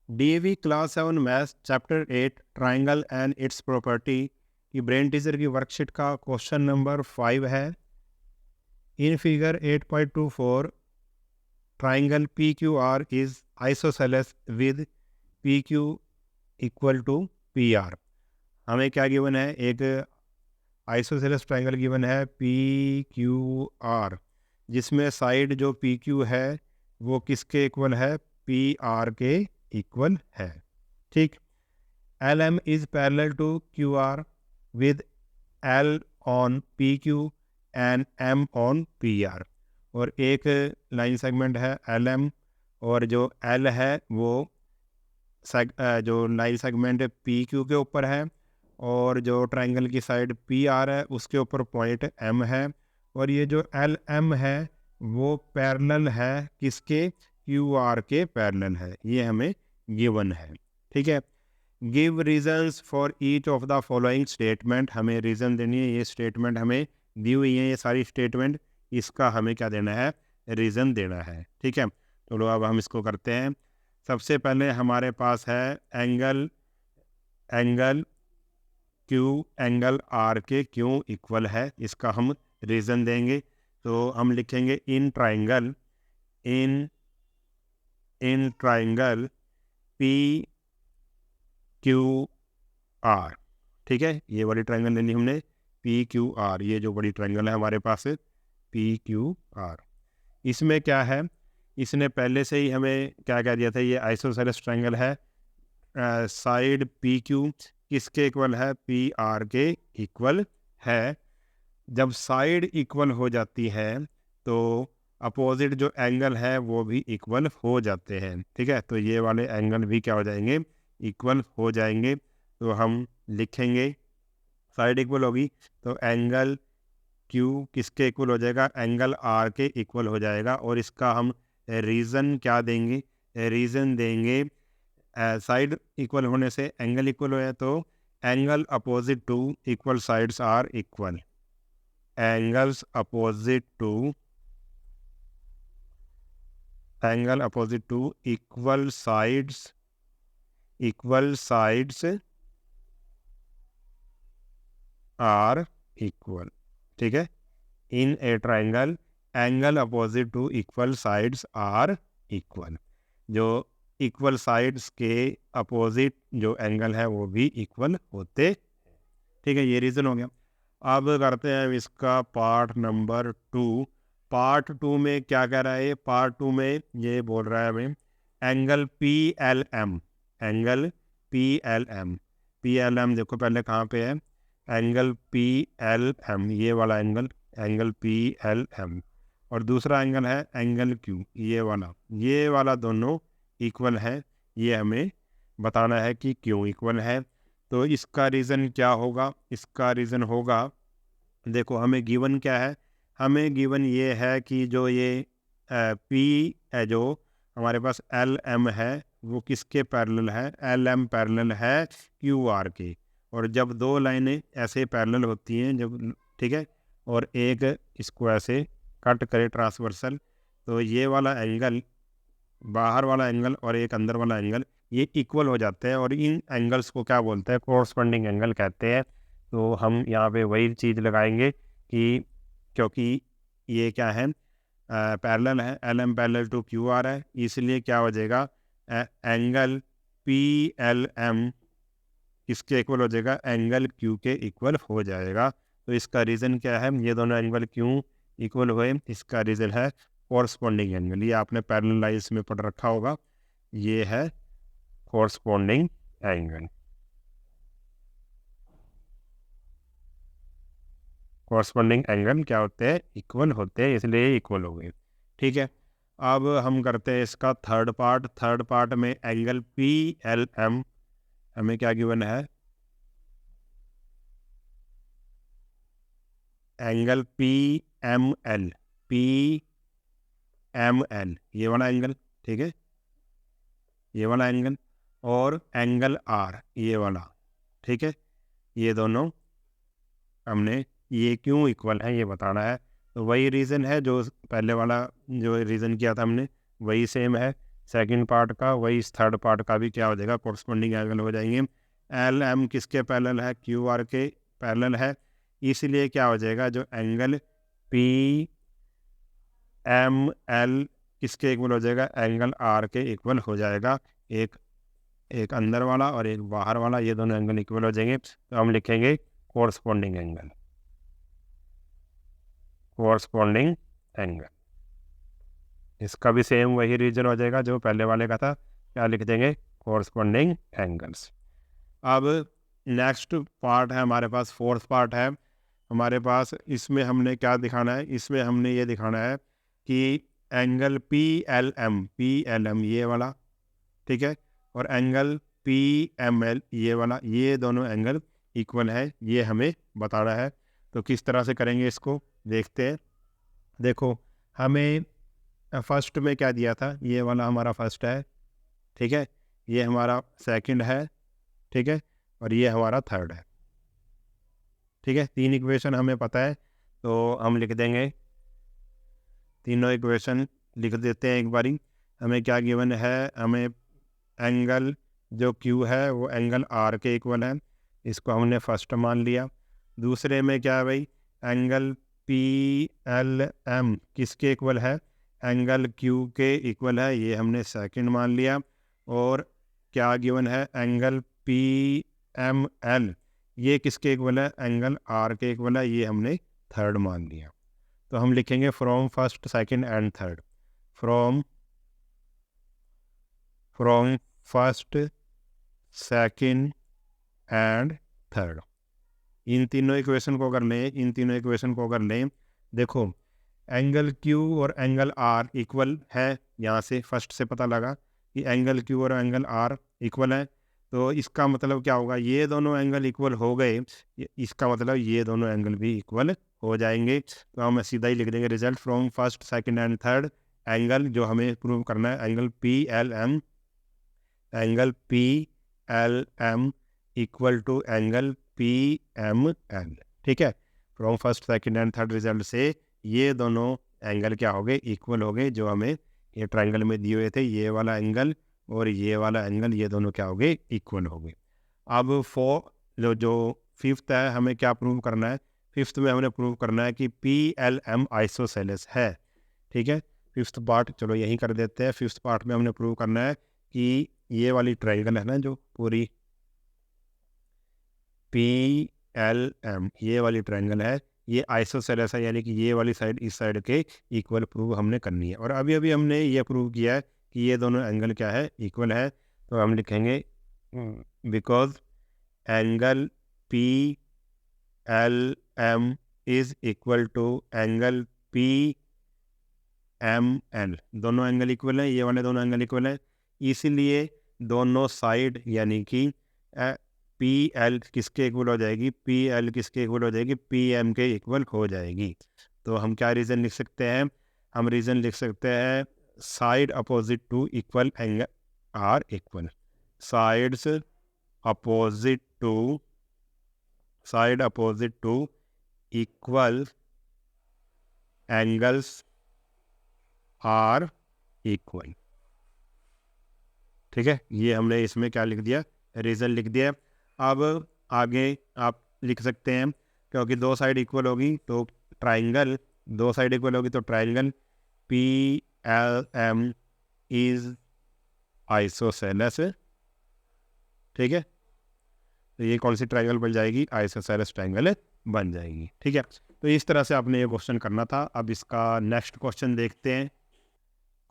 DAV class 7 maths chapter 8 triangle and its property की brain teacher की worksheet का question number 5 है। In figure 8.24 triangle P Q R is isosceles with P Q equal to P R. हमें क्या given है? एक isosceles triangle given है P Q R, जिसमें साइड जो पी क्यू है वो किसके इक्वल है? पी आर के इक्वल है। ठीक। LM is parallel to QR with L on PQ and M on PR। और एक लाइन सेगमेंट है LM, और जो L है वो जो लाइन सेगमेंट PQ के ऊपर है, और जो ट्राइंगल की साइड PR है उसके ऊपर पॉइंट M है। और ये जो LM है वो पैरेलल है किसके? QR के पैरेलल है। ये हमें गिवन है। ठीक है। Give reasons for each of the following statement. हमें रीज़न देनी है। ये स्टेटमेंट हमें दी हुई है, ये सारी स्टेटमेंट, इसका हमें क्या देना है? रीज़न देना है। ठीक है। चलो अब हम इसको करते हैं। सबसे पहले हमारे पास है एंगल क्यू एंगल आर के क्यों इक्वल है, इसका हम रीज़न देंगे। तो हम लिखेंगे in triangle P Q are. ठीक है। ये वाली ट्रायंगल ले ली हमने पी क्यू आर। ये जो बड़ी ट्रायंगल है हमारे पास पी क्यू आर, इसमें क्या है? इसने पहले से ही हमें क्या कह दिया था? ये आइसोसेलेस ट्रायंगल है। साइड पी क्यू किसके इक्वल है? पी आर के इक्वल है। जब साइड इक्वल हो जाती है तो अपोजिट जो एंगल है वो भी इक्वल हो जाते हैं। ठीक है। तो ये वाले एंगल भी क्या हो जाएंगे? इक्वल हो जाएंगे। तो हम लिखेंगे साइड इक्वल होगी तो एंगल क्यू किसके इक्वल हो जाएगा? एंगल आर के इक्वल हो जाएगा। और इसका हम रीज़न क्या देंगे? रीज़न देंगे साइड इक्वल होने से एंगल इक्वल हो, तो angle opposite to equal sides are equal. Angle opposite to equal sides are equal. ठीक है। In a triangle angle opposite to equal sides are equal. जो इक्वल साइड्स के अपोजिट जो एंगल है वो भी इक्वल होते। ठीक है। ये रीज़न हो गया। अब करते हैं इसका पार्ट नंबर 2। पार्ट 2 में क्या कह रहा है? पार्ट 2 में ये बोल रहा है हमें एंगल PLM। एंगल PLM देखो पहले कहाँ पे है? एंगल PLM, ये वाला एंगल PLM, और दूसरा एंगल है एंगल Q, ये वाला दोनों इक्वल है। ये हमें बताना है कि क्यों इक्वल है। तो इसका रीज़न क्या होगा? इसका रीज़न होगा, देखो हमें गिवन क्या है? हमें गिवन ये है कि जो ये P है, जो हमारे पास LM है, वो किसके पैरेलल है? LM पैरेलल है QR के। और जब दो लाइनें ऐसे पैरेलल होती हैं, जब, ठीक है, और एक इसको ऐसे कट करे ट्रांसवर्सल, तो ये वाला एंगल, बाहर वाला एंगल और एक अंदर वाला एंगल, ये इक्वल हो जाते हैं। और इन एंगल्स को क्या बोलते हैं? कोरस्पॉन्डिंग एंगल कहते हैं। तो हम यहाँ पे वही चीज़ लगाएंगे कि क्योंकि ये क्या है? पैरेलल है, LM पैरेलल टू QR है, इसलिए क्या हो जाएगा? एंगल PLM किसके इक्वल हो जाएगा? एंगल Q के इक्वल हो जाएगा। तो इसका रीज़न क्या है? ये दोनों एंगल क्यों इक्वल हुए? इसका रीज़न है कोरस्पॉन्डिंग एंगल। ये आपने पैरेलल लाइंस में पढ़ रखा होगा। ये है कोरस्पॉन्डिंग एंगल। कोरस्पॉन्डिंग एंगल क्या होते हैं? इक्वल होते हैं, इसलिए इक्वल हो गए। ठीक है। अब हम करते हैं इसका थर्ड पार्ट में एंगल PLM हमें क्या गिवन है? एंगल PML ये वाला एंगल। ठीक है। ये वाला एंगल और एंगल R ये वाला। ठीक है। ये दोनों हमने ये क्यों इक्वल है ये बताना है। तो वही रीज़न है जो पहले वाला जो रीज़न किया था हमने, वही सेम है। सेकंड पार्ट का, वही इस थर्ड पार्ट का भी क्या हो जाएगा, कोरस्पॉन्डिंग एंगल हो जाएंगे। एल एम किसके पैरेलल है, क्यू आर के पैरेलल है, इसलिए क्या हो जाएगा, जो एंगल पी एम एल किसके इक्वल हो जाएगा, एंगल आर के इक्वल हो जाएगा। एक एक अंदर वाला और एक बाहर वाला, ये दोनों एंगल इक्वल हो जाएंगे, तो हम लिखेंगे कोरस्पॉन्डिंग एंगल, कोरस्पॉन्डिंग एंगल। इसका भी सेम वही रीजन हो जाएगा जो पहले वाले का था, क्या लिख देंगे, कोरस्पॉन्डिंग एंगल्स। अब नेक्स्ट पार्ट है हमारे पास, फोर्थ पार्ट है हमारे पास। इसमें हमने क्या दिखाना है, इसमें हमने ये दिखाना है कि एंगल पी एल एम ये वाला, ठीक है, और एंगल पी एम एल ये वाला, ये दोनों एंगल इक्वल है, ये हमें बताना है। तो किस तरह से करेंगे इसको देखते हैं। देखो हमें फर्स्ट में क्या दिया था, ये वाला हमारा फर्स्ट है, ठीक है, ये हमारा सेकंड है, ठीक है, और ये हमारा थर्ड है, ठीक है। तीन इक्वेशन हमें पता है, तो हम लिख देंगे, तीनों इक्वेशन लिख देते हैं एक बारी। हमें क्या गिवन है, हमें एंगल जो Q है वो एंगल R के इक्वल है, इसको हमने फर्स्ट मान लिया। दूसरे में क्या है भाई, एंगल PLM किसके इक्वल है, एंगल Q के इक्वल है, ये हमने सेकंड मान लिया। और क्या गिवन है, एंगल PML ये किसके इक्वल है, एंगल R के इक्वल है, ये हमने थर्ड मान लिया। तो हम लिखेंगे from first second and third, from first second and third. इन तीनों इक्वेशन को अगर लें, देखो एंगल Q और एंगल R इक्वल है, यहाँ से फर्स्ट से पता लगा कि एंगल Q और एंगल R इक्वल है, तो इसका मतलब क्या होगा, ये दोनों एंगल इक्वल हो गए, इसका मतलब ये दोनों एंगल भी इक्वल हो जाएंगे। तो हम सीधा ही लिख देंगे result from first second and third angle, जो हमें प्रूव करना है, angle PLM equal to angle PML, ठीक है। From first second and third result से ये दोनों एंगल क्या हो गए, इक्वल हो गए, जो हमें ये ट्राइंगल में दिए हुए थे, ये वाला एंगल और ये वाला एंगल, ये दोनों क्या हो गए, इक्वल हो गए। अब जो फिफ्थ है, हमें क्या प्रूव करना है, फिफ्थ में हमने प्रूव करना है कि PLM आइसोसेलेस है, ठीक है। फिफ्थ पार्ट चलो यहीं कर देते हैं। फिफ्थ पार्ट में हमने प्रूव करना है कि ये वाली ट्राइंगल है ना, जो पूरी PLM ये वाली ट्राइंगल है, ये आइसोसेलेस है, यानी कि ये वाली साइड इस साइड के इक्वल प्रूव हमने करनी है। और अभी अभी हमने ये प्रूव किया है कि ये दोनों एंगल क्या है, इक्वल है। तो हम लिखेंगे because angle PLM is equal to angle PML, दोनों एंगल इक्वल है, ये वाले दोनों एंगल इक्वल है, इसलिए दोनों साइड यानी कि PL किसके इक्वल हो जाएगी, PL किसके इक्वल हो जाएगी, PM के इक्वल हो जाएगी। तो हम क्या रीज़न लिख सकते हैं, हम रीज़न लिख सकते हैं side opposite to equal angle are equal, sides opposite to equal angles are equal, ठीक है। ये हमने इसमें क्या लिख दिया, रीज़न लिख दिया। अब आगे आप लिख सकते हैं, क्योंकि दो साइड इक्वल होगी तो ट्राइंगल, दो साइड इक्वल होगी तो ट्राइंगल PLM इज आइसोसेलेस, ठीक है। तो ये कौन सी ट्राइंगल बन जाएगी, आइसोसेलेस ट्राइंगल बन जाएगी, ठीक है। तो इस तरह से आपने ये क्वेश्चन करना था। अब इसका नेक्स्ट क्वेश्चन देखते हैं।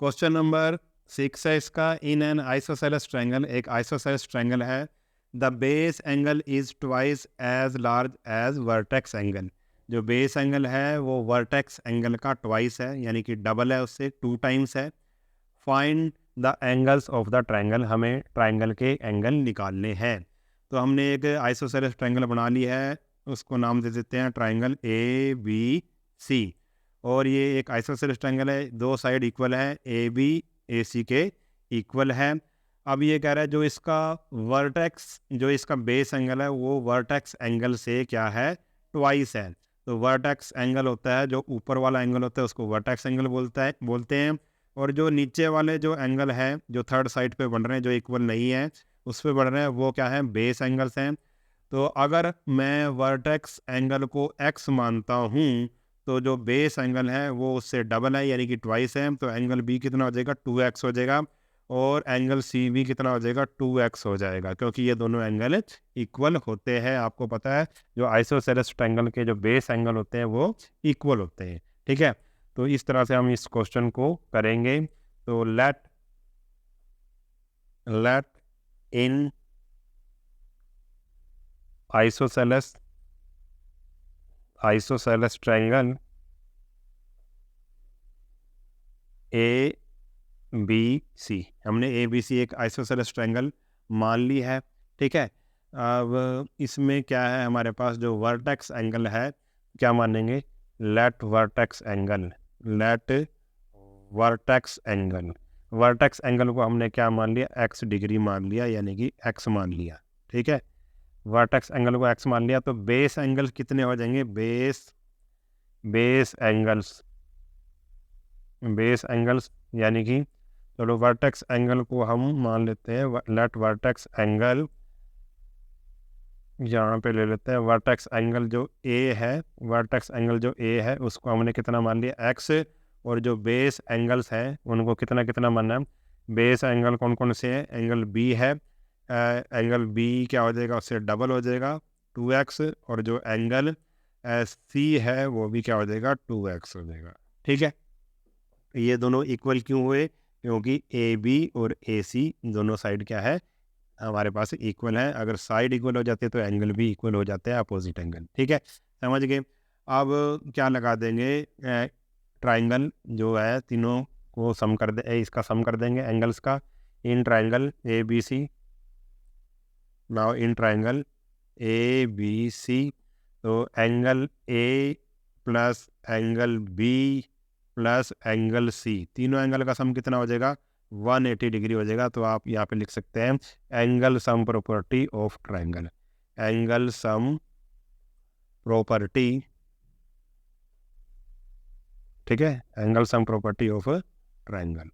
क्वेश्चन नंबर 6 है इसका, इन एन आइसोसेलेस ट्राइंगल, एक आइसोसेलेस ट्राइंगल है, the base angle is twice as large as vertex angle, जो बेस एंगल है वो वर्टेक्स एंगल का ट्वाइस है, यानी कि डबल है, उससे 2 टाइम्स है। Find the angles of the triangle, हमें ट्राइंगल के एंगल निकालने हैं। तो हमने एक आइसोसेलेस ट्राइंगल बना ली है, उसको नाम दे देते हैं ट्राइंगल ABC, और ये एक आइसोसेलेस ट्राइंगल है, दो साइड इक्वल है, AB AC के इक्वल है। अब ये कह रहा है जो इसका वर्टेक्स, जो इसका बेस एंगल है वो वर्टेक्स एंगल से क्या है, ट्वाइस है। तो वर्टेक्स एंगल होता है, जो ऊपर वाला एंगल होता है उसको वर्टेक्स एंगल बोलते हैं। और जो नीचे वाले जो एंगल हैं जो थर्ड साइड पे बन रहे हैं जो इक्वल नहीं है उस पे बन रहे हैं वो क्या है, बेस एंगल्स हैं। तो अगर मैं वर्टेक्स एंगल को x मानता हूँ तो जो बेस एंगल है वो उससे डबल है यानी कि ट्वाइस है, तो एंगल बी कितना हो जाएगा, 2x हो जाएगा, और एंगल सी भी कितना हो जाएगा, 2x हो जाएगा, क्योंकि ये दोनों एंगल इक्वल होते हैं। आपको पता है जो आइसोसेलेस ट्रायंगल के जो बेस एंगल होते हैं वो इक्वल होते हैं। ठीक है, तो इस तरह से हम इस क्वेश्चन को करेंगे। तो let in isosceles triangle A B C, हमने ए बी सी एक आइसोसेलेस ट्रायंगल मान ली है। ठीक है, अब इसमें क्या है, हमारे पास जो वर्टेक्स एंगल है क्या मानेंगे, लेट वर्टेक्स एंगल को हमने क्या मान लिया, x डिग्री मान लिया यानी कि x मान लिया। ठीक है, वर्टेक्स एंगल को x मान लिया, तो बेस एंगल कितने हो जाएंगे, बेस एंगल्स यानी कि चलो वर्टेक्स एंगल को हम मान लेते हैं, लेट वर्टेक्स एंगल यहाँ पे ले लेते हैं, वर्टेक्स एंगल जो ए है उसको हमने कितना मान लिया, x, और जो बेस एंगल्स हैं उनको कितना कितना मानना है, बेस एंगल कौन कौन से हैं, एंगल बी है, एंगल बी क्या हो जाएगा, उससे डबल हो जाएगा 2x, और जो एंगल सी है वो भी क्या हो जाएगा, 2x हो जाएगा। ठीक है, ये दोनों इक्वल क्यों हुए, क्योंकि ए बी और ए सी दोनों साइड क्या है, हमारे पास इक्वल है। अगर साइड इक्वल हो जाते हैं तो एंगल भी इक्वल हो जाते हैं, अपोजिट एंगल। ठीक है, समझ गए। अब क्या लगा देंगे, ट्राइंगल जो है तीनों को सम कर दे, इसका सम कर देंगे एंगल्स का, in triangle A B C. Now in triangle A B C, तो angle A plus angle B plus angle C, तीनों एंगल का सम कितना हो जाएगा, 180 डिग्री हो जाएगा। तो आप यहाँ पे लिख सकते हैं angle sum property of triangle, angle sum property. ठीक है, angle sum property of triangle.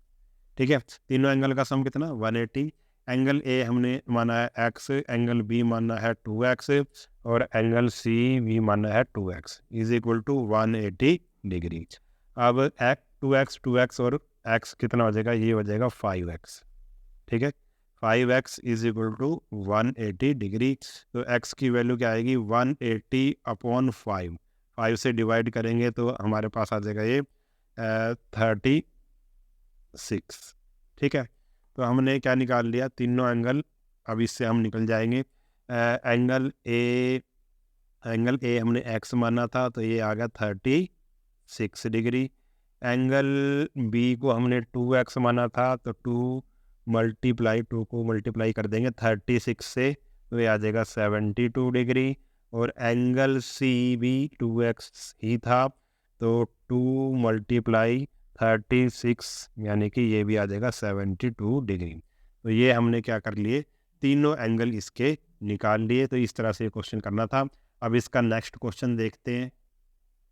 ठीक है, तीनों एंगल का सम कितना, 180। एंगल ए हमने माना है x, एंगल बी माना है 2x, और एंगल सी भी माना है 2x is equal to 180 degree. अब 2x और x कितना हो जाएगा, ये हो जाएगा 5x। ठीक है, 5x is equal to 180 degree. तो x की वैल्यू क्या आएगी, 180 अपॉन 5 से डिवाइड करेंगे तो हमारे पास आ जाएगा ये 36। ठीक है, तो हमने क्या निकाल लिया, तीनों एंगल। अब इससे हम निकल जाएंगे, एंगल ए हमने x माना था तो ये आ गया 36 डिग्री। एंगल बी को हमने 2x माना था तो 2 को मल्टीप्लाई कर देंगे 36 से, तो ये आ जाएगा 72 डिग्री। और एंगल सी भी 2x ही था तो 2 मल्टीप्लाई 36 यानी कि ये भी आ जाएगा 72 डिग्री। तो ये हमने क्या कर लिए, तीनों एंगल इसके निकाल लिए। तो इस तरह से क्वेश्चन करना था। अब इसका नेक्स्ट क्वेश्चन देखते हैं।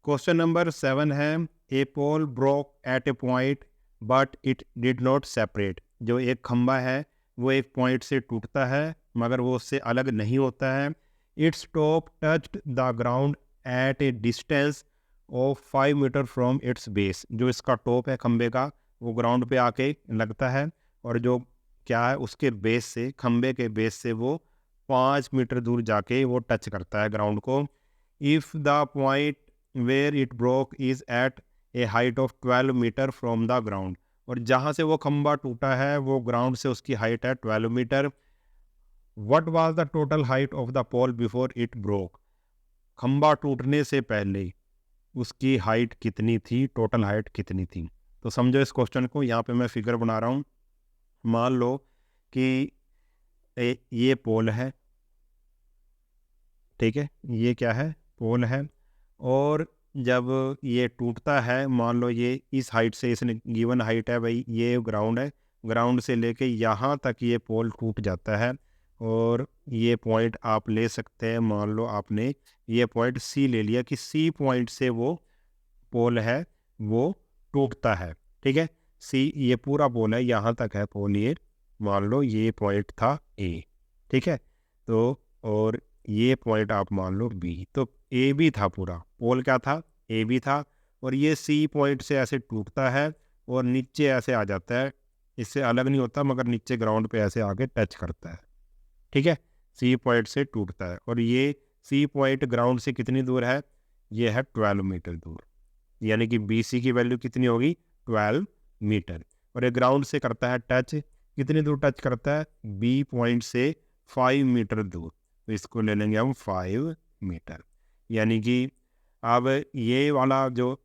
क्वेश्चन नंबर 7 है, a pole broke at a point but it did not separate. जो एक खंबा है वो एक पॉइंट से टूटता है मगर वो उससे अलग नहीं होता है। Its top touched the ground at a distance of 5 metre from its base. जो इसका टॉप है खंबे का वो ग्राउंड पे आके लगता है, और जो क्या है उसके बेस से, खंबे के बेस से वो 5 मीटर दूर जाके वो टच करता है ग्राउंड को। If the point where it broke is at a height of 12 metre from the ground. और जहाँ से वो खंबा टूटा है वो ग्राउंड से उसकी हाइट है 12 metre. What was the total height of the pole before it broke. खंबा टूटने से पहले उसकी हाइट कितनी थी, टोटल हाइट कितनी थी। तो समझो इस क्वेश्चन को, यहाँ पे मैं फिगर बना रहा हूँ। मान लो कि ये पोल है, ठीक है, ये क्या है, पोल है। और जब ये टूटता है, मान लो ये इस हाइट से, इसने गिवन हाइट है भाई, ये ग्राउंड है, ग्राउंड से लेके यहाँ तक ये पोल टूट जाता है। और ये पॉइंट आप ले सकते हैं, मान लो आपने ये पॉइंट सी ले लिया कि सी पॉइंट से वो पोल है वो टूटता है। ठीक है, सी ये पूरा पोल है, यहाँ तक है पोल, ये मान लो ये पॉइंट था ए, ठीक है। तो और ये पॉइंट आप मान लो बी, तो ए भी था, पूरा पोल क्या था, ए भी था। और ये सी पॉइंट से ऐसे टूटता है और नीचे ऐसे आ जाता है, इससे अलग नहीं होता मगर नीचे ग्राउंड पे ऐसे आके टच करता है, ठीक है। सी पॉइंट से टूटता है और ये सी पॉइंट ग्राउंड से कितनी दूर है, ये है 12 मीटर दूर, यानी कि बी सी की वैल्यू कितनी होगी, 12 मीटर। और ये ग्राउंड से करता है टच, कितनी दूर टच करता है, बी पॉइंट से 5 मीटर दूर, तो इसको ले लेंगे हम 5 मीटर। यानी कि अब ये वाला जो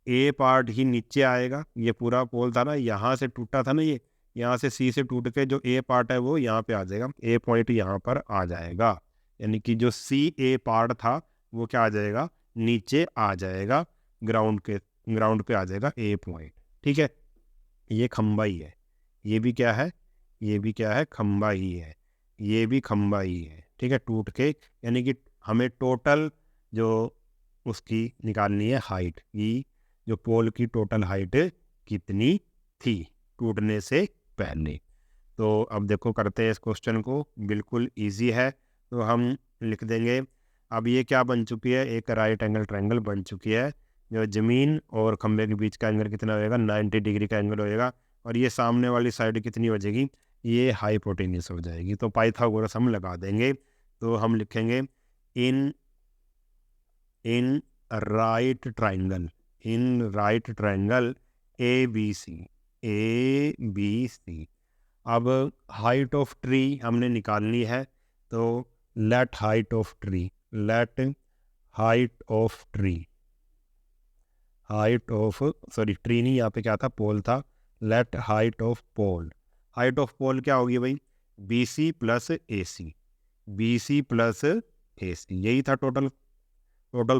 ए पार्ट ही नीचे आएगा, ये पूरा पोल था ना, यहाँ से टूटा था ना, ये यहाँ से सी से टूट के जो ए पार्ट है वो यहाँ पे आ जाएगा, ए पॉइंट यहाँ पर आ जाएगा। यानी कि जो सी ए पार्ट था वो क्या आ जाएगा, नीचे आ जाएगा, ग्राउंड पे आ जाएगा ए पॉइंट, ठीक है। ये खंबा ही है, ये भी क्या है, ये भी क्या है, खंबा ही है, ये भी खंबा ही है, ठीक है, टूट के। यानी कि हमें टोटल जो उसकी निकालनी है हाइट, की जो पोल की टोटल हाइट कितनी थी टूटने से पहले। तो अब देखो करते हैं इस क्वेश्चन को, बिल्कुल इजी है। तो हम लिख देंगे, अब ये क्या बन चुकी है, एक राइट एंगल ट्रायंगल बन चुकी है। जो ज़मीन और खंबे के बीच का एंगल कितना होएगा, 90 डिग्री का एंगल होएगा। और ये सामने वाली साइड कितनी हो जाएगी, ये हाइपोटेन्यूस हो जाएगी। तो पाइथागोरस हम लगा देंगे। तो हम लिखेंगे in right triangle, in right triangle A B C. अब हाइट ऑफ ट्री हमने निकालनी है, तो let height of tree, tree नहीं, यहाँ पे क्या था, पोल था। Let height of pole, height of pole क्या होगी भाई, बी सी प्लस ए सी, यही था टोटल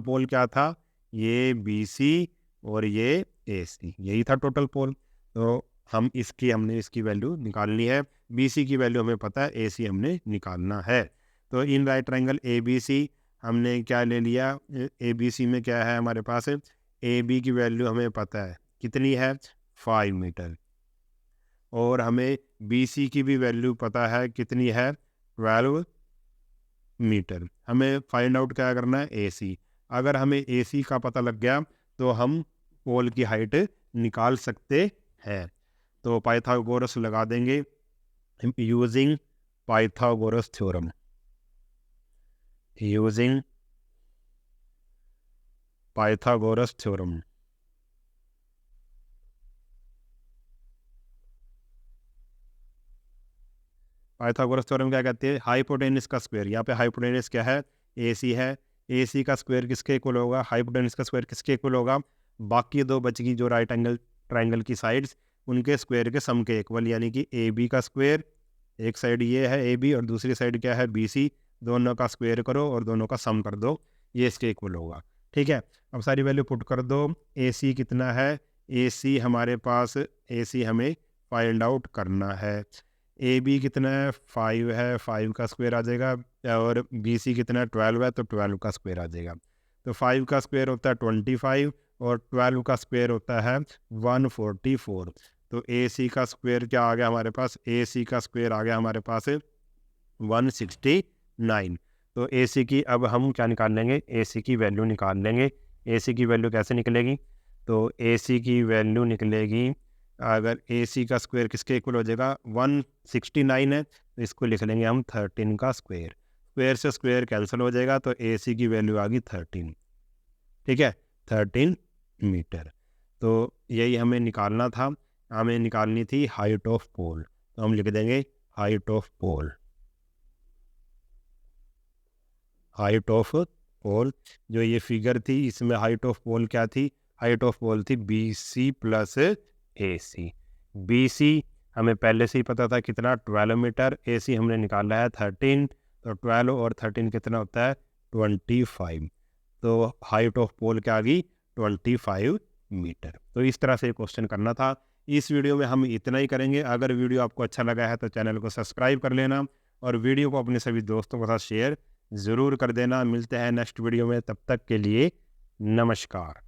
पोल क्या था, ये बी सी और ये ए सी, यही था टोटल पोल। तो हमने इसकी वैल्यू निकालनी है, बी सी की वैल्यू हमें पता है, ए सी हमने निकालना है। तो in right triangle A B C हमने क्या ले लिया, ए बी सी में क्या है हमारे पास, ए बी की वैल्यू हमें पता है कितनी है, 5 मीटर। और हमें बी सी की भी वैल्यू पता है कितनी है, 12 मीटर। हमें फाइंड आउट क्या करना है, ए सी। अगर हमें ए सी का पता लग गया तो हम पोल की हाइट निकाल सकते हैं। तो पाइथागोरस लगा देंगे using Pythagoras theorem, Pythagoras theorem. Pythagoras theorem क्या कहते हैं, हाइपोटेनस का स्क्वायर, यहाँ पे हाइपोटेनस क्या है, ए सी है, ए सी का स्क्वायर किसके इक्वल होगा, हाइपोटेनस का स्क्वायर किसके इक्वल होगा, बाकी दो बच गई जो राइट एंगल ट्रायंगल की साइड्स, उनके स्क्वायर के सम के इक्वल। यानी कि ए बी का स्क्वायर, एक साइड ये है ए बी और दूसरी साइड क्या है बी सी, दोनों का स्क्वायर करो और दोनों का सम कर दो, ये इसके इक्वल होगा, ठीक है। अब सारी वैल्यू पुट कर दो, ए सी कितना है, ए सी हमारे पास, ए सी हमें फाइंड आउट करना है। ए बी कितना है, 5 है, 5 का स्क्वायर आ जाएगा। और बी सी कितना है, 12 है, तो 12 का स्क्वायर आ जाएगा। तो 5 का स्क्वायर होता है 25 और 12 का स्क्वायर होता है 144। तो ए सी का स्क्वायर क्या आ गया हमारे पास, ए सी का स्क्वायर आ गया हमारे पास 169। तो ए सी की अब हम क्या निकाल लेंगे, ए सी की वैल्यू निकाल लेंगे। ए सी की वैल्यू कैसे निकलेगी, तो ए सी की वैल्यू निकलेगी, अगर ए सी का स्क्वायर किसके इक्वल हो जाएगा, 169 है, तो इसको लिख लेंगे हम 13 का स्क्वायर, स्क्वायर से स्क्वायर कैंसिल हो जाएगा, तो ए सी की वैल्यू आ गई 13, ठीक है, 13 मीटर। तो यही हमें निकालना था, हमें निकालनी थी हाइट ऑफ पोल। तो हम लिख देंगे हाइट ऑफ पोल, जो ये फिगर थी इसमें हाइट ऑफ पोल क्या थी, हाइट ऑफ पोल थी बी सी प्लस ए सी। बी सी हमें पहले से ही पता था कितना, 12 मीटर, ए सी हमने निकाला है 13, तो 12 और 13 कितना होता है, 25। तो हाइट ऑफ पोल क्या आ गई, 25 मीटर। तो इस तरह से क्वेश्चन करना था। इस वीडियो में हम इतना ही करेंगे। अगर वीडियो आपको अच्छा लगा है तो चैनल को सब्सक्राइब कर लेना और वीडियो को अपने सभी दोस्तों के साथ शेयर ज़रूर कर देना। मिलते हैं नेक्स्ट वीडियो में, तब तक के लिए नमस्कार।